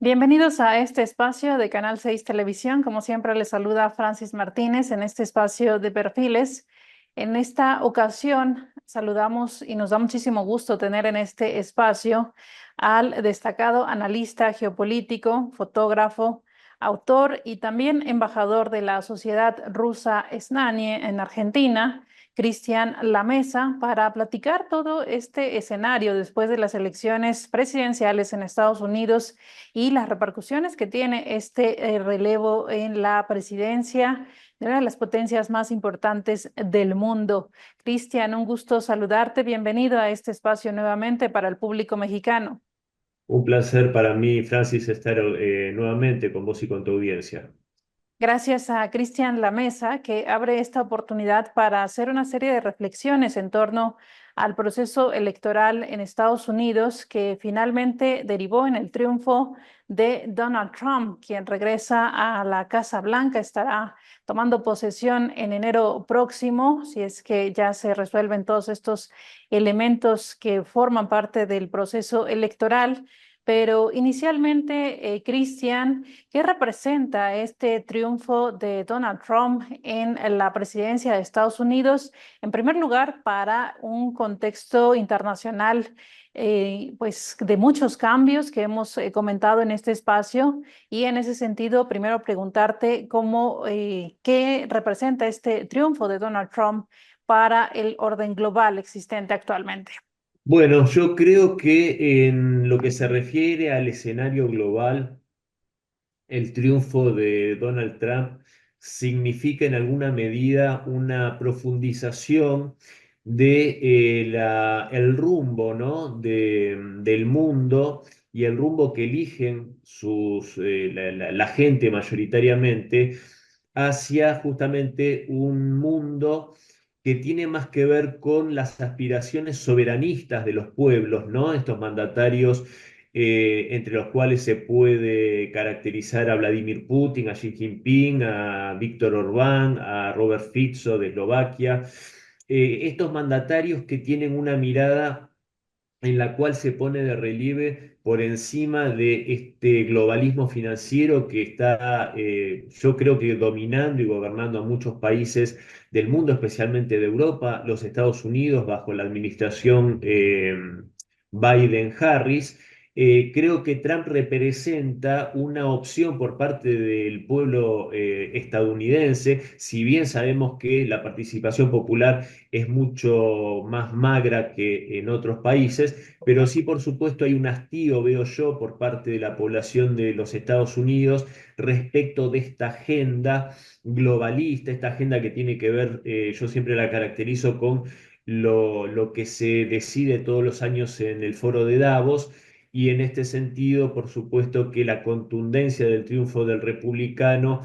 Bienvenidos a este espacio de Canal 6 Televisión. Como siempre, les saluda Francis Martínez en este espacio de perfiles. En esta ocasión, saludamos y nos da muchísimo gusto tener en este espacio al destacado analista geopolítico, fotógrafo, autor y también embajador de la Sociedad Rusa Esnanie en Argentina, Cristian Lamesa, para platicar todo este escenario después de las elecciones presidenciales en Estados Unidos y las repercusiones que tiene este relevo en la presidencia de una de las potencias más importantes del mundo. Cristian, un gusto saludarte. Bienvenido a este espacio nuevamente para el público mexicano. Un placer para mí, Francis, estar nuevamente con vos y con tu audiencia. Gracias a Cristian Lamesa, que abre esta oportunidad para hacer una serie de reflexiones en torno al proceso electoral en Estados Unidos, que finalmente derivó en el triunfo de Donald Trump, quien regresa a la Casa Blanca, estará tomando posesión en enero próximo, si es que ya se resuelven todos estos elementos que forman parte del proceso electoral. Pero inicialmente, Cristian, ¿qué representa este triunfo de Donald Trump en la presidencia de Estados Unidos? En primer lugar, para un contexto internacional, pues de muchos cambios que hemos comentado en este espacio. Y en ese sentido, primero preguntarte qué representa este triunfo de Donald Trump para el orden global existente actualmente. Bueno, yo creo que en lo que se refiere al escenario global, el triunfo de Donald Trump significa en alguna medida una profundización de el rumbo, ¿no? Del mundo y el rumbo que eligen la gente mayoritariamente hacia justamente un mundo que tiene más que ver con las aspiraciones soberanistas de los pueblos, ¿no? Estos mandatarios entre los cuales se puede caracterizar a Vladimir Putin, a Xi Jinping, a Víctor Orbán, a Robert Fico de Eslovaquia. Estos mandatarios que tienen una mirada en la cual se pone de relieve por encima de este globalismo financiero que está, yo creo que dominando y gobernando a muchos países del mundo, especialmente de Europa, los Estados Unidos, bajo la administración Biden-Harris. Creo que Trump representa una opción por parte del pueblo estadounidense, si bien sabemos que la participación popular es mucho más magra que en otros países, pero sí, por supuesto, hay un hastío, veo yo, por parte de la población de los Estados Unidos respecto de esta agenda globalista, esta agenda que tiene que ver, yo siempre la caracterizo con lo que se decide todos los años en el foro de Davos. Y en este sentido, por supuesto que la contundencia del triunfo del republicano,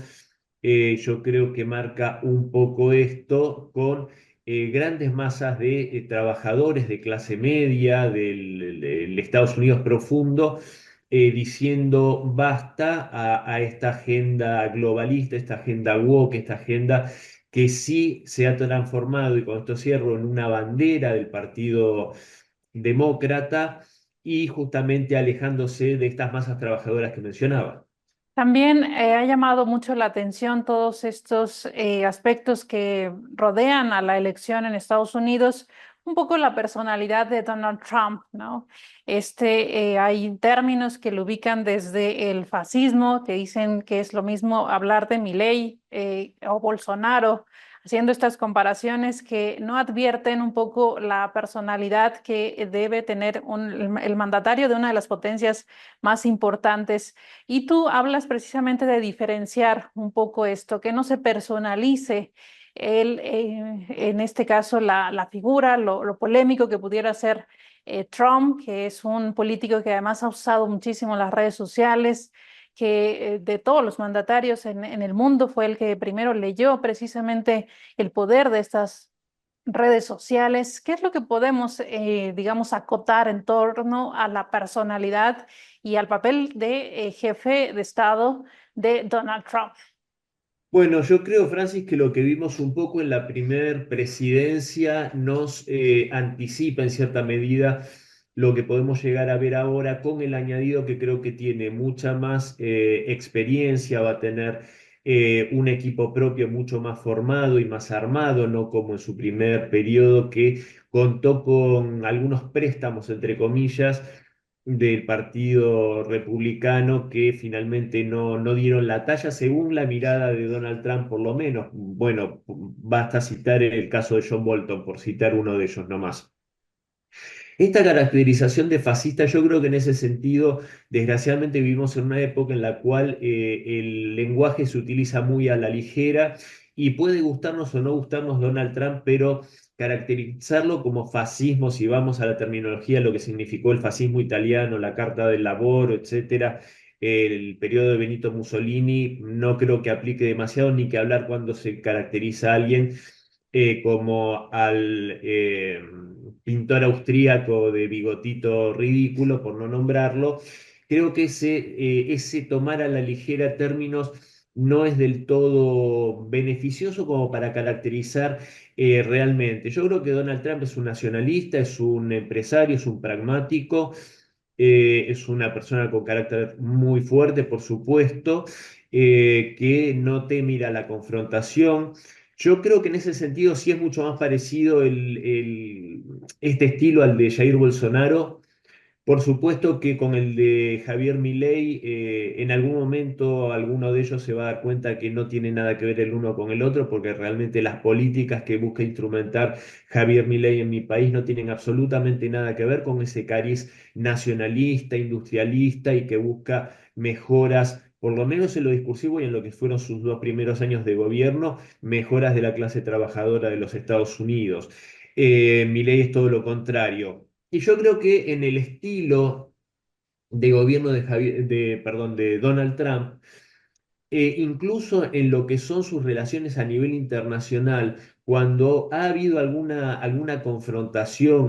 yo creo que marca un poco esto con grandes masas de trabajadores de clase media del Estados Unidos profundo, diciendo basta a esta agenda globalista, esta agenda woke, esta agenda que sí se ha transformado, y con esto cierro, en una bandera del Partido Demócrata y justamente alejándose de estas masas trabajadoras que mencionaba. También ha llamado mucho la atención todos estos aspectos que rodean a la elección en Estados Unidos, un poco la personalidad de Donald Trump, ¿no? Hay términos que lo ubican desde el fascismo, que dicen que es lo mismo hablar de Milei o Bolsonaro, haciendo estas comparaciones que no advierten un poco la personalidad que debe tener el mandatario de una de las potencias más importantes. Y tú hablas precisamente de diferenciar un poco esto, que no se personalice en este caso la figura, lo polémico que pudiera ser Trump, que es un político que además ha usado muchísimo las redes sociales, que de todos los mandatarios en el mundo fue el que primero leyó precisamente el poder de estas redes sociales. ¿Qué es lo que podemos, digamos, acotar en torno a la personalidad y al papel de jefe de Estado de Donald Trump? Bueno, yo creo, Francis, que lo que vimos un poco en la primer presidencia nos anticipa en cierta medida lo que podemos llegar a ver ahora, con el añadido que creo que tiene mucha más experiencia, va a tener un equipo propio mucho más formado y más armado, no como en su primer periodo, que contó con algunos préstamos, entre comillas, del Partido Republicano, que finalmente no dieron la talla según la mirada de Donald Trump, por lo menos. Bueno, basta citar el caso de John Bolton, por citar uno de ellos nomás. Esta caracterización de fascista, yo creo que en ese sentido, desgraciadamente vivimos en una época en la cual el lenguaje se utiliza muy a la ligera y puede gustarnos o no gustarnos Donald Trump, pero caracterizarlo como fascismo, si vamos a la terminología, lo que significó el fascismo italiano, la Carta del Laboro, etcétera, el periodo de Benito Mussolini, no creo que aplique demasiado, ni que hablar cuando se caracteriza a alguien como al pintor austríaco de bigotito ridículo, por no nombrarlo. Creo que ese tomar a la ligera términos no es del todo beneficioso como para caracterizar realmente. Yo creo que Donald Trump es un nacionalista, es un empresario, es un pragmático, es una persona con carácter muy fuerte, por supuesto, que no teme ir a la confrontación. Yo creo que en ese sentido sí es mucho más parecido este estilo al de Jair Bolsonaro. Por supuesto que con el de Javier Milei, en algún momento alguno de ellos se va a dar cuenta que no tiene nada que ver el uno con el otro, porque realmente las políticas que busca instrumentar Javier Milei en mi país no tienen absolutamente nada que ver con ese cariz nacionalista, industrialista y que busca mejoras, por lo menos en lo discursivo y en lo que fueron sus 2 primeros años de gobierno, mejoras de la clase trabajadora de los Estados Unidos. Milei es todo lo contrario. Y yo creo que en el estilo de gobierno perdón, de Donald Trump, incluso en lo que son sus relaciones a nivel internacional, cuando ha habido alguna confrontación,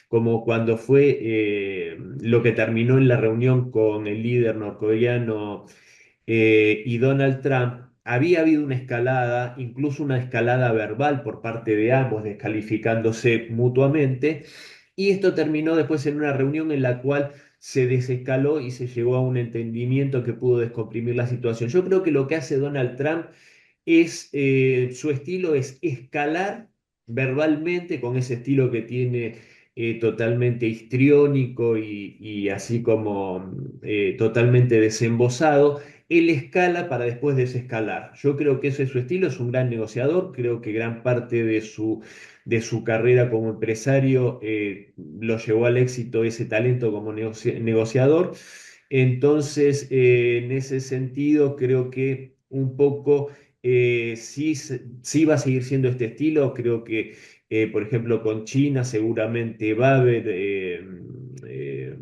como cuando fue lo que terminó en la reunión con el líder norcoreano y Donald Trump, había habido una escalada, incluso una escalada verbal por parte de ambos, descalificándose mutuamente, y esto terminó después en una reunión en la cual se desescaló y se llegó a un entendimiento que pudo descomprimir la situación. Yo creo que lo que hace Donald Trump su estilo es escalar verbalmente con ese estilo que tiene totalmente histriónico y así como totalmente desembosado. Él escala para después desescalar. Yo creo que ese es su estilo, es un gran negociador, creo que gran parte de su carrera como empresario lo llevó al éxito ese talento como negociador. Entonces, en ese sentido, creo que un poco sí, sí va a seguir siendo este estilo. Creo que, por ejemplo, con China seguramente va a haber eh,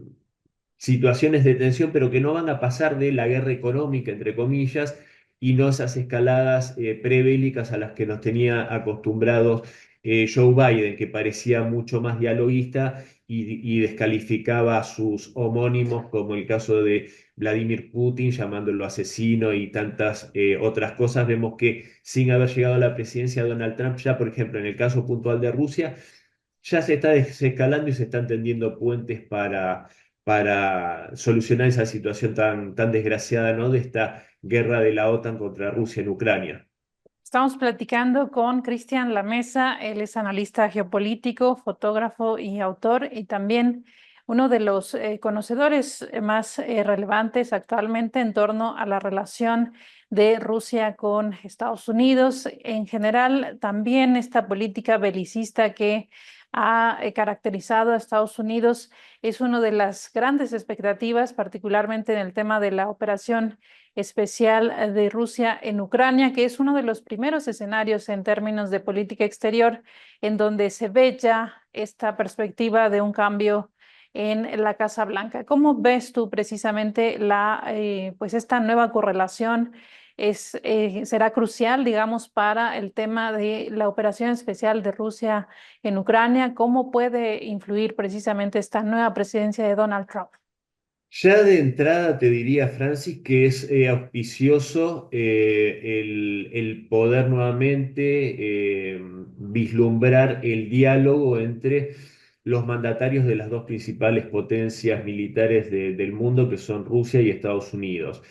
situaciones de tensión, pero que no van a pasar de la guerra económica, entre comillas, y no esas escaladas prebélicas a las que nos tenía acostumbrados Joe Biden, que parecía mucho más dialoguista y descalificaba a sus homónimos, como el caso de Vladimir Putin, llamándolo asesino y tantas otras cosas. Vemos que sin haber llegado a la presidencia Donald Trump, ya por ejemplo en el caso puntual de Rusia, ya se está desescalando y se están tendiendo puentes para solucionar esa situación tan desgraciada, ¿no? De esta guerra de la OTAN contra Rusia en Ucrania. Estamos platicando con Cristian Lamesa, él es analista geopolítico, fotógrafo y autor, y también uno de los conocedores más relevantes actualmente en torno a la relación de Rusia con Estados Unidos. En general, también esta política belicista que ha caracterizado a Estados Unidos es una de las grandes expectativas, particularmente en el tema de la operación especial de Rusia en Ucrania, que es uno de los primeros escenarios en términos de política exterior en donde se ve ya esta perspectiva de un cambio en la Casa Blanca. ¿Cómo ves tú precisamente pues esta nueva correlación? Será crucial, digamos, para el tema de la operación especial de Rusia en Ucrania. ¿Cómo puede influir precisamente esta nueva presidencia de Donald Trump? Ya de entrada te diría, Francis, que es auspicioso el poder nuevamente vislumbrar el diálogo entre los mandatarios de las dos principales potencias militares del mundo, que son Rusia y Estados Unidos.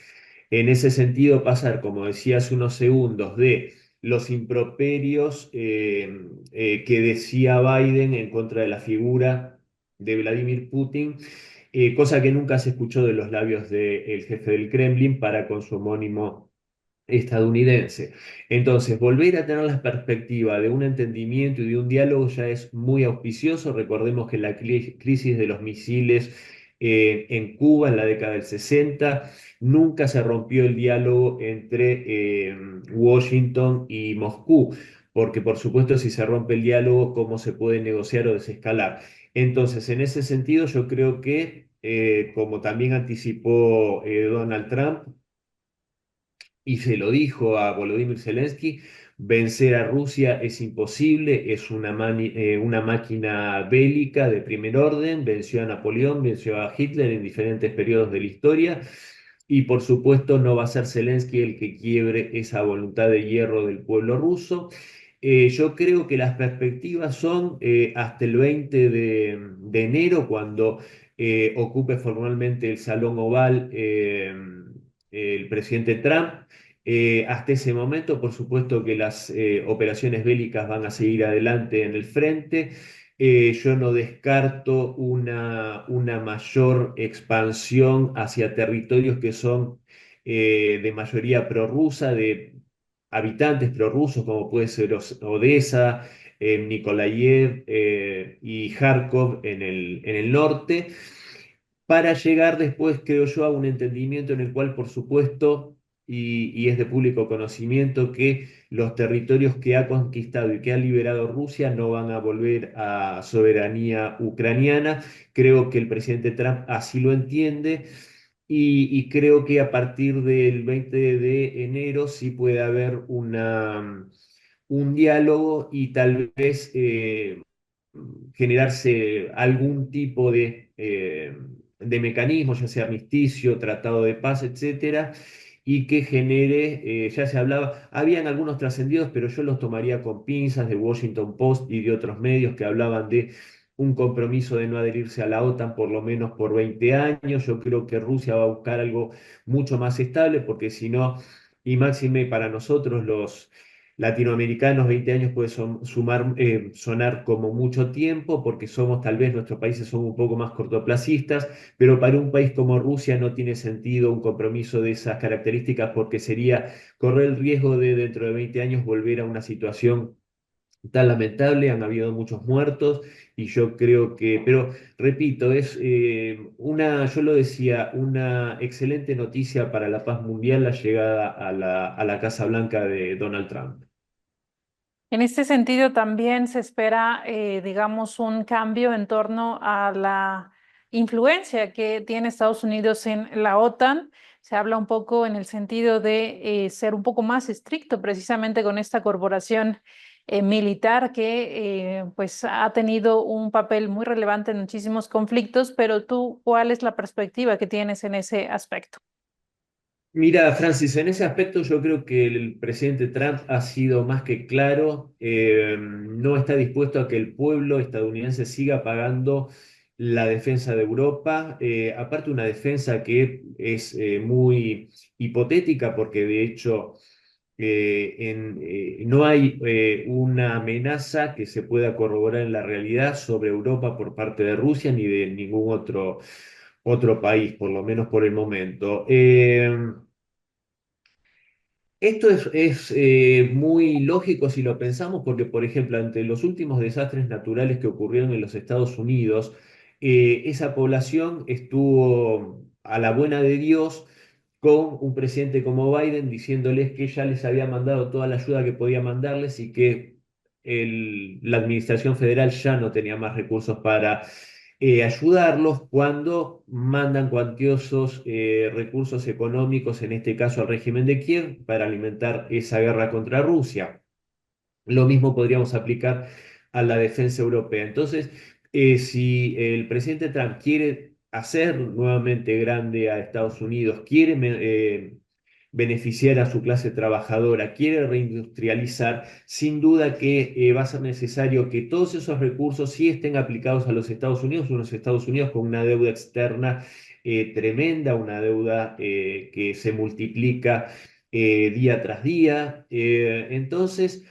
En ese sentido, pasar, como decía hace unos segundos, de los improperios que decía Biden en contra de la figura de Vladimir Putin, cosa que nunca se escuchó de los labios del jefe del Kremlin para con su homónimo estadounidense. Entonces, volver a tener la perspectiva de un entendimiento y de un diálogo ya es muy auspicioso. Recordemos que la crisis de los misiles en Cuba en la década del 60 nunca se rompió el diálogo entre Washington y Moscú, porque por supuesto si se rompe el diálogo, ¿cómo se puede negociar o desescalar? Entonces, en ese sentido, yo creo que, como también anticipó Donald Trump, y se lo dijo a Volodymyr Zelensky, vencer a Rusia es imposible, es una máquina bélica de primer orden, venció a Napoleón, venció a Hitler en diferentes periodos de la historia, y por supuesto no va a ser Zelensky el que quiebre esa voluntad de hierro del pueblo ruso. Yo creo que las perspectivas son hasta el 20 de enero, cuando ocupe formalmente el Salón Oval el presidente Trump. Hasta ese momento, por supuesto que las operaciones bélicas van a seguir adelante en el frente. Yo no descarto una mayor expansión hacia territorios que son de mayoría prorrusa, de habitantes prorrusos, como puede ser Odessa, Nikolayev y Kharkov en el norte, para llegar después, creo yo, a un entendimiento en el cual, por supuesto, y es de público conocimiento, que los territorios que ha conquistado y que ha liberado Rusia no van a volver a soberanía ucraniana. Creo que el presidente Trump así lo entiende. Y creo que a partir del 20 de enero sí puede haber un diálogo y tal vez generarse algún tipo de mecanismo, ya sea armisticio, tratado de paz, etcétera, y que genere, ya se hablaba, habían algunos trascendidos, pero yo los tomaría con pinzas de Washington Post y de otros medios que hablaban de un compromiso de no adherirse a la OTAN por lo menos por 20 años. Yo creo que Rusia va a buscar algo mucho más estable, porque si no, y máxime para nosotros los latinoamericanos, 20 años puede sonar como mucho tiempo, porque somos, tal vez nuestros países son un poco más cortoplacistas, pero para un país como Rusia no tiene sentido un compromiso de esas características, porque sería correr el riesgo de dentro de 20 años volver a una situación tan lamentable. Han habido muchos muertos y yo creo que, pero repito, es yo lo decía, una excelente noticia para la paz mundial la llegada a la Casa Blanca de Donald Trump. En este sentido, también se espera, digamos, un cambio en torno a la influencia que tiene Estados Unidos en la OTAN. Se habla un poco en el sentido de ser un poco más estricto precisamente con esta corporación militar que pues ha tenido un papel muy relevante en muchísimos conflictos, pero tú, ¿cuál es la perspectiva que tienes en ese aspecto? Mira, Francis, en ese aspecto yo creo que el presidente Trump ha sido más que claro. No está dispuesto a que el pueblo estadounidense siga pagando la defensa de Europa. Aparte, una defensa que es muy hipotética, porque de hecho no hay una amenaza que se pueda corroborar en la realidad sobre Europa por parte de Rusia ni de ningún otro país, por lo menos por el momento. Esto es muy lógico si lo pensamos, porque, por ejemplo, ante los últimos desastres naturales que ocurrieron en los Estados Unidos, esa población estuvo a la buena de Dios con un presidente como Biden diciéndoles que ya les había mandado toda la ayuda que podía mandarles y que la administración federal ya no tenía más recursos para ayudarlos cuando mandan cuantiosos recursos económicos, en este caso al régimen de Kiev, para alimentar esa guerra contra Rusia. Lo mismo podríamos aplicar a la defensa europea. Entonces, si el presidente Trump quiere hacer nuevamente grande a Estados Unidos, quiere beneficiar a su clase trabajadora, quiere reindustrializar, sin duda que va a ser necesario que todos esos recursos sí estén aplicados a los Estados Unidos, unos Estados Unidos con una deuda externa tremenda, una deuda que se multiplica día tras día. Entonces,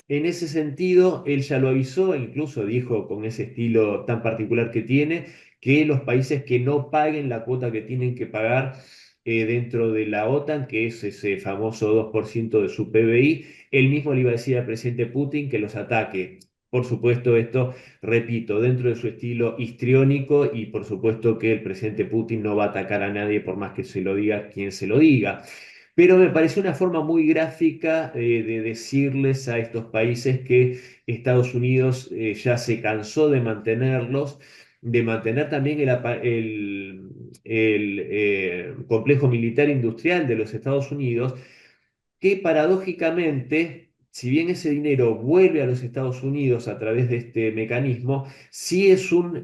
en ese sentido, él ya lo avisó, e incluso dijo con ese estilo tan particular que tiene, que los países que no paguen la cuota que tienen que pagar dentro de la OTAN, que es ese famoso 2% de su PBI, él mismo le iba a decir al presidente Putin que los ataque. Por supuesto, esto, repito, dentro de su estilo histriónico y por supuesto que el presidente Putin no va a atacar a nadie por más que se lo diga quien se lo diga. Pero me pareció una forma muy gráfica de decirles a estos países que Estados Unidos ya se cansó de mantenerlos, de mantener también el complejo militar industrial de los Estados Unidos, que paradójicamente, si bien ese dinero vuelve a los Estados Unidos a través de este mecanismo, sí es un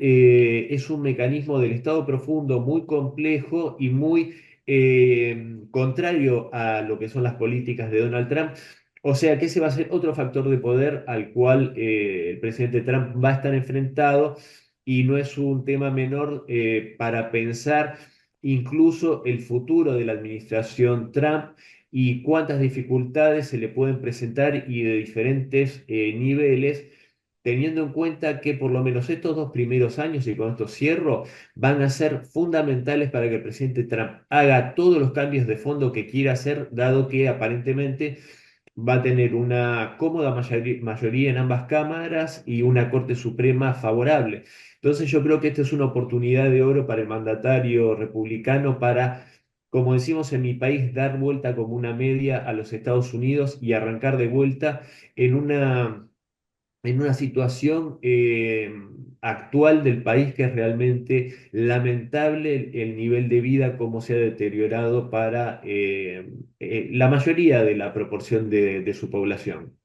mecanismo del Estado profundo muy complejo y muy contrario a lo que son las políticas de Donald Trump. O sea que ese va a ser otro factor de poder al cual el presidente Trump va a estar enfrentado y no es un tema menor para pensar incluso el futuro de la administración Trump y cuántas dificultades se le pueden presentar y de diferentes niveles, teniendo en cuenta que por lo menos estos 2 primeros años, y con esto cierro, van a ser fundamentales para que el presidente Trump haga todos los cambios de fondo que quiera hacer, dado que aparentemente va a tener una cómoda mayoría en ambas cámaras y una Corte Suprema favorable. Entonces yo creo que esta es una oportunidad de oro para el mandatario republicano para, como decimos en mi país, dar vuelta como una media a los Estados Unidos y arrancar de vuelta en una situación actual del país que es realmente lamentable el nivel de vida, cómo se ha deteriorado para la mayoría de la proporción de su población.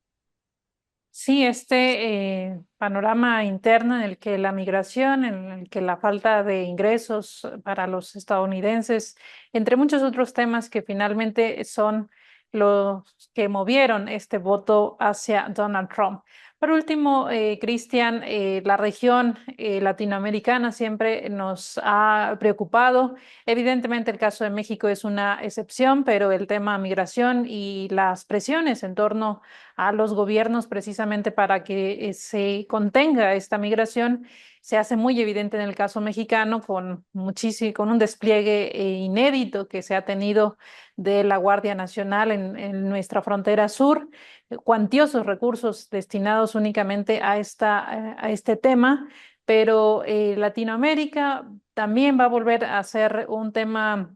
Sí, este panorama interno en el que la migración, en el que la falta de ingresos para los estadounidenses, entre muchos otros temas que finalmente son los que movieron este voto hacia Donald Trump. Por último, Cristian, la región latinoamericana siempre nos ha preocupado. Evidentemente, el caso de México es una excepción, pero el tema migración y las presiones en torno a los gobiernos precisamente para que se contenga esta migración se hace muy evidente en el caso mexicano con con un despliegue inédito que se ha tenido de la Guardia Nacional en nuestra frontera sur, cuantiosos recursos destinados únicamente a a este tema, pero Latinoamérica también va a volver a ser un tema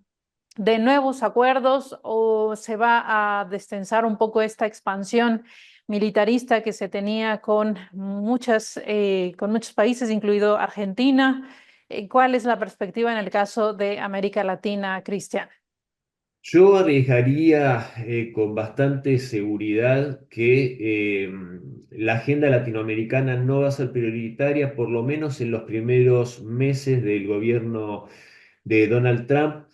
de nuevos acuerdos o se va a destensar un poco esta expansión militarista que se tenía con con muchos países, incluido Argentina. ¿Cuál es la perspectiva en el caso de América Latina, Cristian? Yo arriesgaría con bastante seguridad que la agenda latinoamericana no va a ser prioritaria, por lo menos en los primeros meses del gobierno de Donald Trump,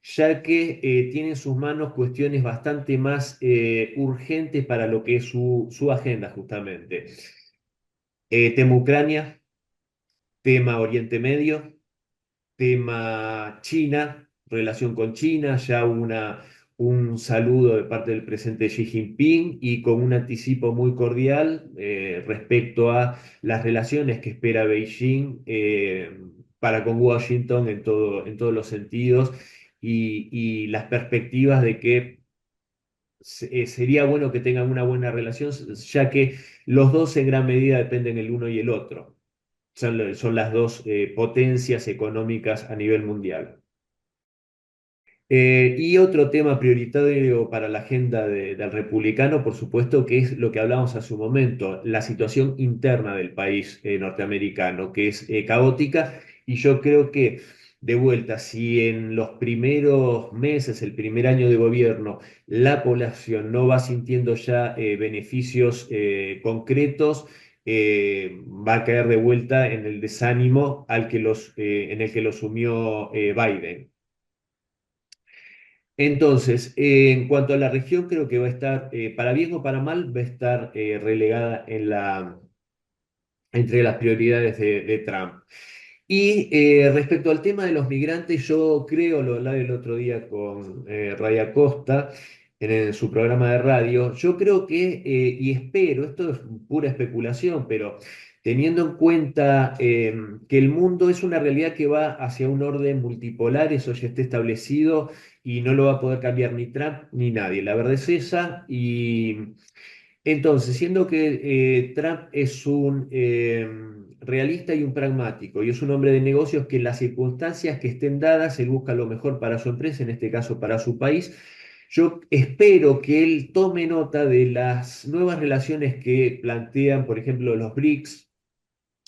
ya que tiene en sus manos cuestiones bastante más urgentes para lo que es su agenda, justamente. Tema Ucrania, tema Oriente Medio, tema China, relación con China, ya un saludo de parte del presidente Xi Jinping y con un anticipo muy cordial respecto a las relaciones que espera Beijing para con Washington en todos los sentidos y las perspectivas de que sería bueno que tengan una buena relación, ya que los dos en gran medida dependen el uno y el otro. Son las dos potencias económicas a nivel mundial. Y otro tema prioritario para la agenda del republicano, por supuesto, que es lo que hablábamos hace un momento, la situación interna del país norteamericano, que es caótica Y yo creo que, de vuelta, si en los primeros meses, el primer año de gobierno, la población no va sintiendo ya beneficios concretos, va a caer de vuelta en el desánimo en el que lo sumió Biden. Entonces, en cuanto a la región, creo que va a estar, para bien o para mal, va a estar relegada entre las prioridades de Trump. Y respecto al tema de los migrantes, yo creo, lo hablaba el otro día con Raya Costa en su programa de radio, yo creo que, y espero, esto es pura especulación, pero teniendo en cuenta que el mundo es una realidad que va hacia un orden multipolar, eso ya está establecido y no lo va a poder cambiar ni Trump ni nadie. La verdad es esa y... Entonces, siendo que Trump es un realista y un pragmático, y es un hombre de negocios que en las circunstancias que estén dadas, él busca lo mejor para su empresa, en este caso para su país, yo espero que él tome nota de las nuevas relaciones que plantean, por ejemplo, los BRICS,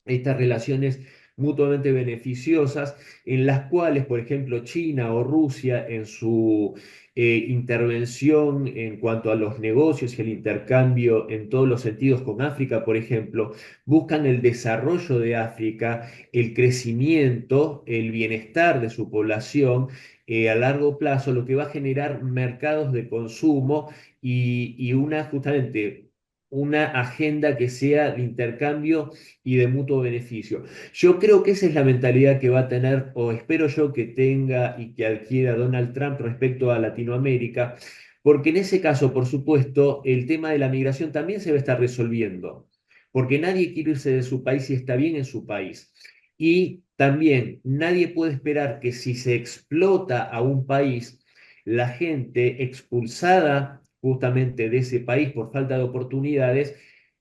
estas relaciones mutuamente beneficiosas, en las cuales, por ejemplo, China o Rusia en su intervención en cuanto a los negocios y el intercambio en todos los sentidos con África, por ejemplo, buscan el desarrollo de África, el crecimiento, el bienestar de su población. A largo plazo, lo que va a generar mercados de consumo y una justamente una agenda que sea de intercambio y de mutuo beneficio. Yo creo que esa es la mentalidad que va a tener, o espero yo que tenga y que adquiera Donald Trump respecto a Latinoamérica, porque en ese caso, por supuesto, el tema de la migración también se va a estar resolviendo, porque nadie quiere irse de su país y está bien en su país. Y también nadie puede esperar que si se explota a un país, la gente expulsada justamente de ese país por falta de oportunidades,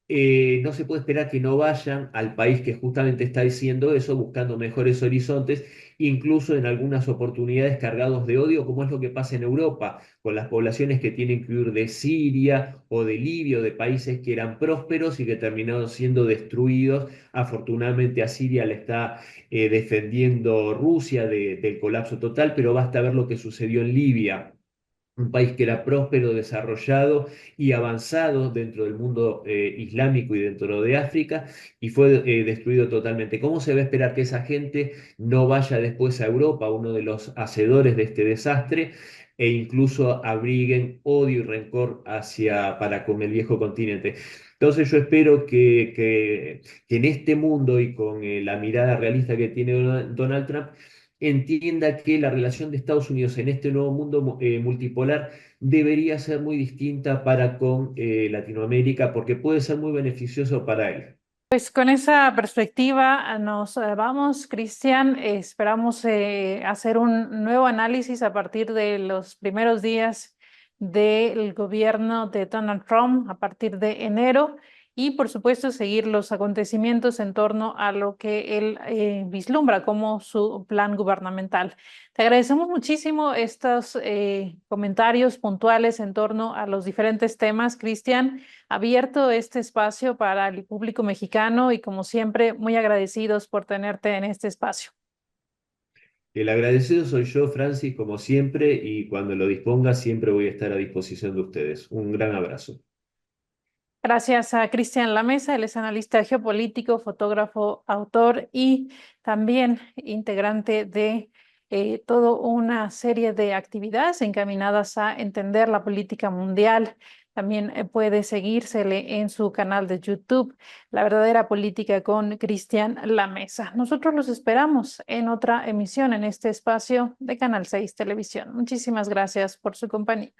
no se puede esperar que no vayan al país que justamente está diciendo eso, buscando mejores horizontes, incluso en algunas oportunidades cargados de odio, como es lo que pasa en Europa, con las poblaciones que tienen que huir de Siria o de Libia o de países que eran prósperos y que terminaron siendo destruidos. Afortunadamente a Siria le está defendiendo Rusia del colapso total, pero basta ver lo que sucedió en Libia, un país que era próspero, desarrollado y avanzado dentro del mundo islámico y dentro de África, y fue destruido totalmente. ¿Cómo se va a esperar que esa gente no vaya después a Europa, uno de los hacedores de este desastre, e incluso abriguen odio y rencor para con el viejo continente? Entonces yo espero que en este mundo y con la mirada realista que tiene Donald Trump, entienda que la relación de Estados Unidos en este nuevo mundo multipolar debería ser muy distinta para con Latinoamérica, porque puede ser muy beneficioso para él. Pues con esa perspectiva nos vamos, Cristian. Esperamos hacer un nuevo análisis a partir de los primeros días del gobierno de Donald Trump, a partir de enero, y por supuesto seguir los acontecimientos en torno a lo que él vislumbra como su plan gubernamental. Te agradecemos muchísimo estos comentarios puntuales en torno a los diferentes temas, Cristian, abierto este espacio para el público mexicano y como siempre, muy agradecidos por tenerte en este espacio. El agradecido soy yo, Francis, como siempre, y cuando lo disponga siempre voy a estar a disposición de ustedes. Un gran abrazo. Gracias a Cristian Lamesa, él es analista geopolítico, fotógrafo, autor y también integrante de toda una serie de actividades encaminadas a entender la política mundial. También puede seguírsele en su canal de YouTube, La Verdadera Política con Cristian Lamesa. Nosotros los esperamos en otra emisión en este espacio de Canal 6 Televisión. Muchísimas gracias por su compañía.